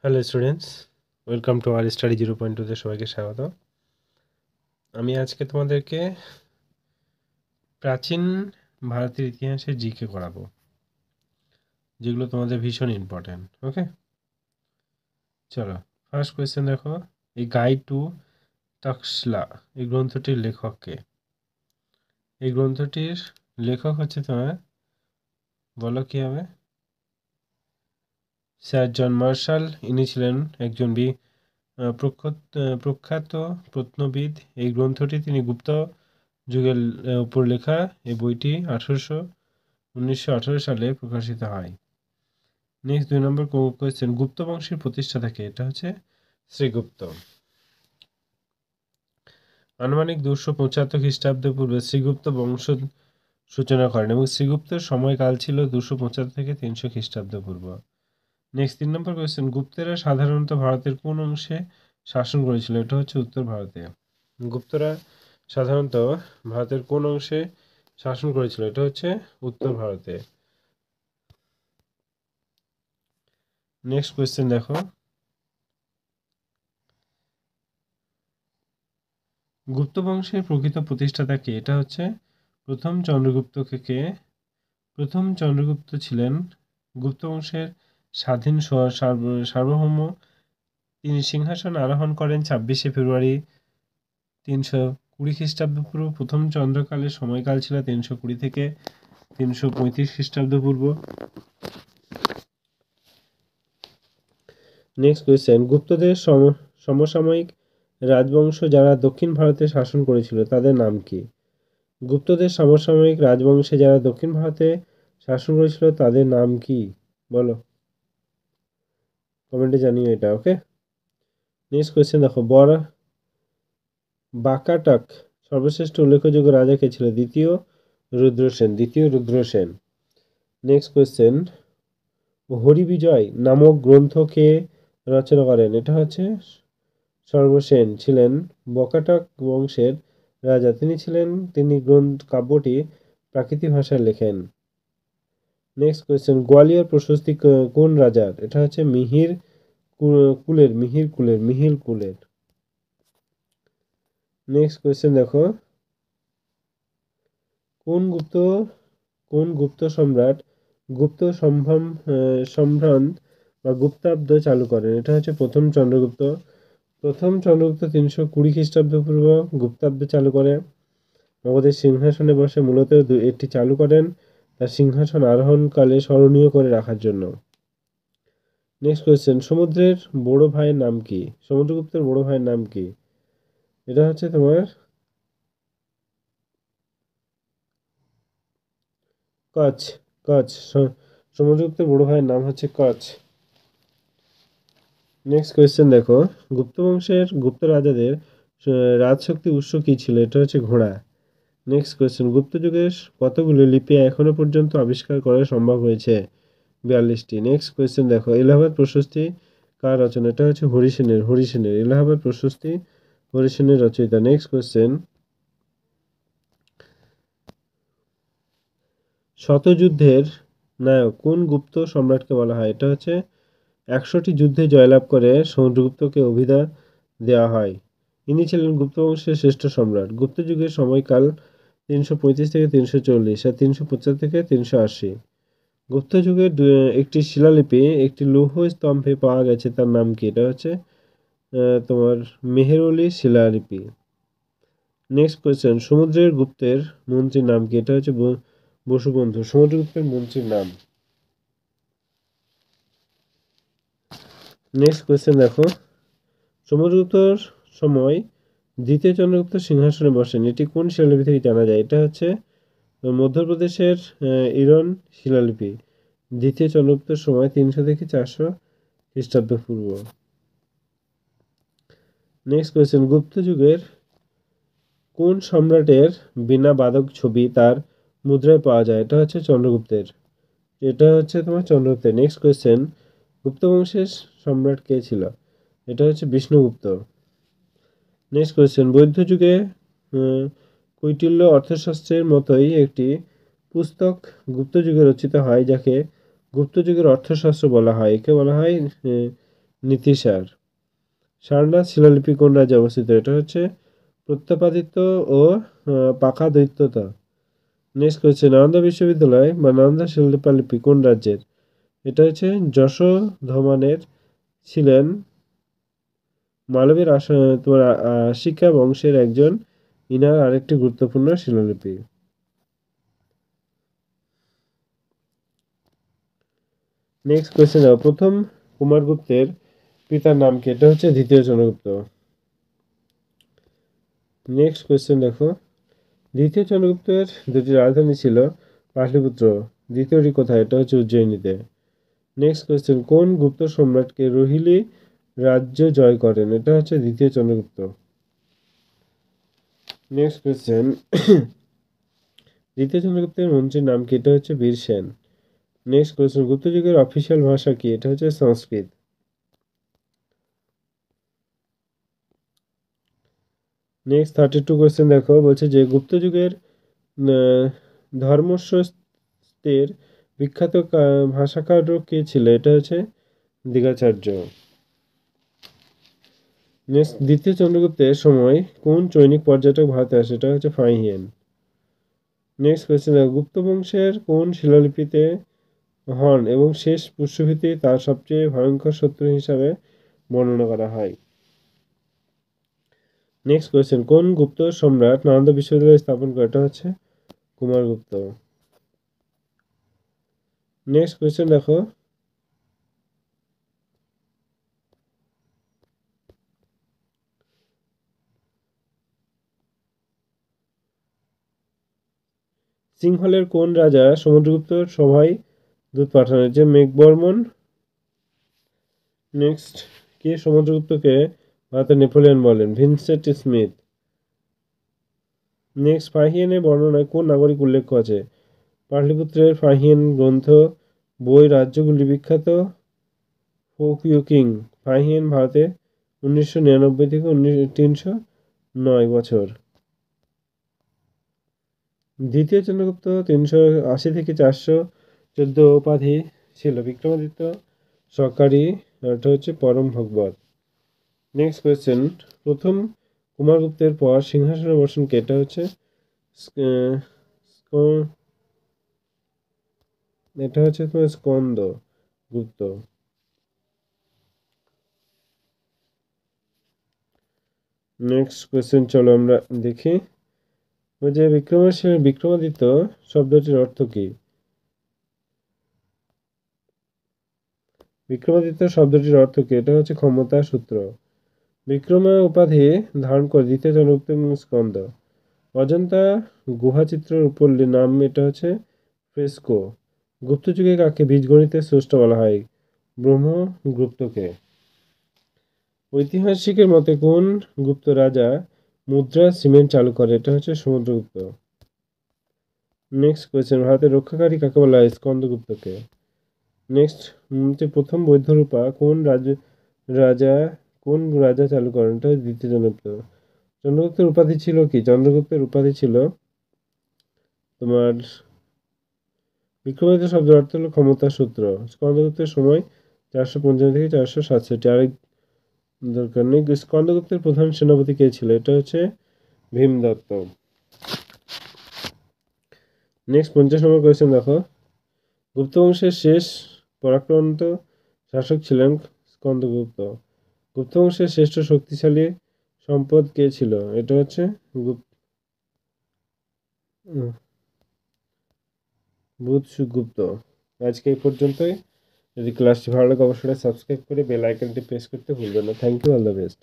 Hello students, welcome to our study 0.2তে সবাইকে স্বাগত। আমি আজকে তোমাদেরকে প্রাচীন ভারতের ইতিহাসে জিকে করাবো, যেগুলো তোমাদের ভীষণ ইম্পর্ট্যান্ট। ওকে, চলো ফার্স্ট কোয়েশ্চেন দেখো। এই গাইড টু তক্ষশিলা এই গ্রন্থটির লেখক কে? এই গ্রন্থটির লেখক হচ্ছে তোমার, বলো কি হবে? Sir John Marshall. ইনি ছিলেন একজন প্রখ্যাত প্রত্নবিদ। এই গ্রন্থটি তিনি গুপ্ত যুগের উপর লেখা। এই বইটি 1918 সালে প্রকাশিত হয়। নেক্সট 2 নম্বর কোয়েশ্চেন, গুপ্ত বংশের প্রতিষ্ঠাতা কে? এটা হচ্ছে শ্রীগুপ্ত। আনুমানিক 275 খ্রিস্টাব্দ পূর্বে শ্রীগুপ্ত বংশ সূচনা করেন এবং শ্রীগুপ্তের সময়কাল ছিল 275 থেকে 300 খ্রিস্টাব্দ পূর্ব। নেক্সট 3 নম্বর কোয়েশ্চেন, গুপ্তেরা সাধারণত ভারতের কোন অংশে শাসন করেছিল? এটা হচ্ছে উত্তর ভারতে। গুপ্তরা সাধারণত ভারতের কোন অংশে শাসন করেছিল? এটা হচ্ছে উত্তর ভারতে। নেক্সট কোয়েশ্চেন দেখো, গুপ্ত বংশের প্রকৃত প্রতিষ্ঠাতা কে? এটা হচ্ছে প্রথম চন্দ্রগুপ্ত। কে? প্রথম চন্দ্রগুপ্ত ছিলেন গুপ্ত বংশের স্বাধীন সার্বভৌম। তিনি সিংহাসন আরোহণ করেন 26শে ফেব্রুয়ারি 320 খ্রিস্টাব্দ পূর্ব। প্রথম চন্দ্রকালের সময়কাল ছিল 320 থেকে 335 খ্রিস্টাব্দ পূর্ব। নেক্সট কোয়েশ্চেন, গুপ্তদের সমসাময়িক রাজবংশ যারা দক্ষিণ ভারতে শাসন করেছিল তাদের নাম কি? গুপ্তদের সমসাময়িক রাজবংশে যারা দক্ষিণ ভারতে শাসন করেছিল তাদের নাম কি? বলো, কমেন্টে জানিও এটা। ওকে, নেক্সট কোয়েশ্চেন দেখো, বাকাটক সর্বশ্রেষ্ঠ উল্লেখযোগ্য রাজা কে ছিল? দ্বিতীয় রুদ্রসেন। নেক্সট কোয়েশ্চেন, হরিবিজয় নামক গ্রন্থ কে রচনা করেন? এটা হচ্ছে সর্বসেন ছিলেন বকাটক বংশের রাজা। তিনি কাব্যটি প্রাকৃতিক ভাষায় লেখেন। নেক্সট কোয়েশ্চেন, গোয়ালিয়র প্রশস্তি কোন রাজার? এটা হচ্ছে মিহির কুলের। নেক্সট কোয়েশ্চেন দেখো, কোন গুপ্ত সম্রাট সম্ভ্রান্ত বা গুপ্তাব্দ চালু করেন? এটা হচ্ছে প্রথম চন্দ্রগুপ্ত। 320 খ্রিস্টাব্দ পূর্ব গুপ্তাব্দ চালু করে আমাদের সিংহাসনে বসে। মূলত এটি চালু করেন তার সিংহাসন আরোহণকালে স্মরণীয় করে রাখার জন্য। নেক্সট কোয়েশ্চেন, সমুদ্রের বড় ভাইয়ের নাম কি? সমুদ্রগুপ্তের বড় ভাইয়ের নাম কি? এটা হচ্ছে তোমার কচ্ছ। সমুদ্রগুপ্তের বড় ভাইয়ের নাম হচ্ছে কচ্ছ। নেক্সট কোয়েশ্চেন দেখো, গুপ্ত রাজাদের রাজশক্তির উৎস কি ছিল? এটা হচ্ছে ঘোড়া। নেক্সট কোয়েশ্চেন, গুপ্ত যুগের কতগুলো লিপি এখনো পর্যন্ত আবিষ্কার করা সম্ভব হয়েছে? 42টি। নেক্সট কোয়েশ্চেন দেখো, এলাহাবাদ প্রশস্তি কার রচনা? এটা হচ্ছে হরিসেনের। এলাহাবাদ প্রশস্তি হরিসেনের রচয়িতা। নেক্সট কোয়েশ্চেন, শতযুদ্ধের নায়ক কোন গুপ্ত সম্রাটকে বলা হয়? এটা হচ্ছে 100টি যুদ্ধে জয়লাভ করে সমুদ্রগুপ্তকে অভিধা দেওয়া হয়। ইনি ছিলেন গুপ্ত বংশের শ্রেষ্ঠ সম্রাট। গুপ্ত যুগের সময়কাল 335 থেকে 340 আর 375 থেকে 380। গুপ্ত যুগের একটি শিলালিপি একটি লৌহ স্তম্ভে পাওয়া গেছে, তার নাম কি? এটা হচ্ছে তোমার মেহেরলি শিলালিপি। নেক্সট কোয়েশ্চেন, সমুদ্রের গুপ্তের মন্ত্রীর নাম কি? এটা হচ্ছে বসুবন্ধু। সমুদ্রগুপ্তের মন্ত্রীর নাম। নেক্সট কোয়েশ্চেন দেখো, সমুদ্রগুপ্তর সময় দ্বিতীয় চন্দ্রগুপ্ত সিংহাসনে বসেন, এটি কোন শিলালিপি থেকে জানা যায়? এটা হচ্ছে মধ্যপ্রদেশের ইরন শিলালিপি। দ্বিতীয় চন্দ্রগুপ্তের সময় 300 থেকে 400 খ্রিস্টাব্দ পূর্ব। নেক্সট কোয়েশ্চেন, গুপ্ত যুগের কোন সম্রাটের বীণা বাদক ছবি তার মুদ্রায় পাওয়া যায়? এটা হচ্ছে চন্দ্রগুপ্তের। নেক্সট কোয়েশ্চেন, গুপ্ত বংশের সম্রাট কে ছিল? এটা হচ্ছে বিষ্ণুগুপ্ত। নেক্সট কোয়েশ্চেন, বৌদ্ধ যুগে কৈটিল্য অর্থশাস্ত্রের মতোই একটি পুস্তক গুপ্ত যুগে রচিত হয় যাকে গুপ্ত যুগের অর্থশাস্ত্র বলা হয়। একে বলা হয় নীতিসার। সারনাথ শিলালিপি কোন রাজ্যে অবস্থিত? এটা হচ্ছে প্রত্যাপাদিত্য ও পাকা দৈত্যতা। নেক্সট কোয়েশ্চেন, নালন্দা বিশ্ববিদ্যালয় বা নালন্দা শিলালিপি কোন রাজ্যের? এটা হচ্ছে যশোধমানের ছিলেন মালবের তোমার আশিকা বংশের একজন। ইনার আরেকটি গুরুত্বপূর্ণ শিলালিপি। নেক্সট কোয়েশ্চেন, প্রথম কুমারগুপ্তের পিতার নাম কি? এটা হচ্ছে দ্বিতীয় চন্দ্রগুপ্ত। নেক্সট কোয়েশ্চেন দেখো, দ্বিতীয় চন্দ্রগুপ্তের দুটি রাজধানী ছিল পাটলিপুত্র, দ্বিতীয়টি কোথায়? এটা হচ্ছে উজ্জয়িনীতে। নেক্সট কোয়েশ্চেন, কোন গুপ্ত সম্রাটকে রোহিলি রাজ্য জয় করেন? এটা হচ্ছে দ্বিতীয় চন্দ্রগুপ্ত। নেক্সট কোয়েশ্চেন, দ্বিতীয় চন্দ্রগুপ্তের মন্ত্রীর নাম কি? এটা হচ্ছে বীরসেন। নেক্সট কোয়েশ্চেন, গুপ্ত যুগের অফিসিয়াল ভাষা কি? এটা হচ্ছে সংস্কৃত। নেক্সট 32 কোয়েশ্চেন দেখো, বলছে যে গুপ্ত যুগের ধর্মস্বস্তের বিখ্যাত ভাষাকার কে ছিল? এটা হচ্ছে দিগাচার্য। নেক্সট, দ্বিতীয় চন্দ্রগুপ্তের সময় কোন চৈনিক পর্যটক ভারতে আসে? এটা হচ্ছে ফাহিয়েন। নেক্সট কোয়েশ্চেন, গুপ্ত বংশের কোন শিলালিপিতে হন এবং শেষ পুষ্যভূতি তার সবচেয়ে ভয়ঙ্কর শত্রু হিসাবে বর্ণনা করা হয়? নেক্সট কোয়েশ্চেন, কোন গুপ্ত সম্রাট নালন্দা বিশ্ববিদ্যালয় স্থাপন করে? এটা হচ্ছে কুমারগুপ্ত। নেক্সট কোয়েশ্চেন দেখো, সিংহলের কোন রাজা সমুদ্রগুপ্তর সভায় দূত পাঠান? যে মেঘবর্মন। নেক্সট, কে সমুদ্রগুপ্তকে ভারতের নেপোলিয়ন বলেন? Vincent Smith. নেক্সট, ফাহিয়েনের বর্ণনায় কোন নাগরিক উল্লেখ আছে? পাটলিপুত্রের ফাহিয়েন গ্রন্থ বই রাজ্যগুলি বিখ্যাত ফোকইউকিং। ফাহিয়েন ভারতে 1999 থেকে 309 বছর। দ্বিতীয় চন্দ্রগুপ্ত 380 থেকে 414 উপাধি ছিল। বিক্রমাদিত্য সরকারি অর্থ হচ্ছে পরম ভগবত। নেক্সট কোয়েশ্চেন, প্রথম কুমারগুপ্তের পর সিংহাসনে বসেন কে? এটা হচ্ছে তোমার স্কন্দ গুপ্ত। নেক্সট কোয়েশ্চেন চলো আমরা দেখি, ওই যে বিক্রমাদিত্য শব্দটির অর্থ কি? বিক্রমাদিত্য শব্দটির অর্থ কি? এটা হচ্ছে ক্ষমতা সূত্র। বিক্রমা উপাধি ধারণ করে দ্বিতীয় চন্দ্রগুপ্ত এবং স্কন্দ। অজন্তা গুহাচিত্রের উপর নাম, এটা হচ্ছে ফ্রেস্কো। গুপ্ত যুগে কাকে বীজগণিতের স্রষ্টা বলা হয়? ব্রহ্মগুপ্তকে। ঐতিহাসিকের মতে কোন গুপ্ত রাজা মুদ্রা সিমেন্ট চালু করে? এটা হচ্ছে সমুদ্রগুপ্ত। নেক্সট কোয়েশ্চেন, ভারতের রক্ষাকারী কাকে বলা হয়? স্কন্দগুপ্তকে। নেক্সট, প্রথম বৌদ্ধ রূপা রাজা কোন রাজা চালু করেন? এটা দ্বিতীয় চন্দ্রগুপ্ত। চন্দ্রগুপ্তের উপাধি ছিল কি? চন্দ্রগুপ্তের উপাধি ছিল তোমার, বিক্রমাদিত্য শব্দের অর্থ হলো ক্ষমতার সূত্র। স্কন্দগুপ্তের সময় 455 থেকে 467। আরেক দরকার নেই। স্কন্দগুপ্তের প্রধান সেনাপতি কে ছিল? এটা হচ্ছে ভীমদত্ত। নেক্সট 50 নম্বর কোয়েশ্চেন দেখো, গুপ্ত বংশের শেষ পরাক্রান্ত শাসক ছিলেন স্কন্দগুপ্ত। গুপ্ত বংশের শ্রেষ্ঠ শক্তিশালী সম্পদ কে ছিল? এটা হচ্ছে বুধগুপ্ত। আজকে এই পর্যন্তই। যদি ক্লাসটি ভালো লাগে অবশ্যই সাবস্ক্রাইব করে বেল আইকনটি প্রেস করতে ভুলবেন না। Thank you, all the best.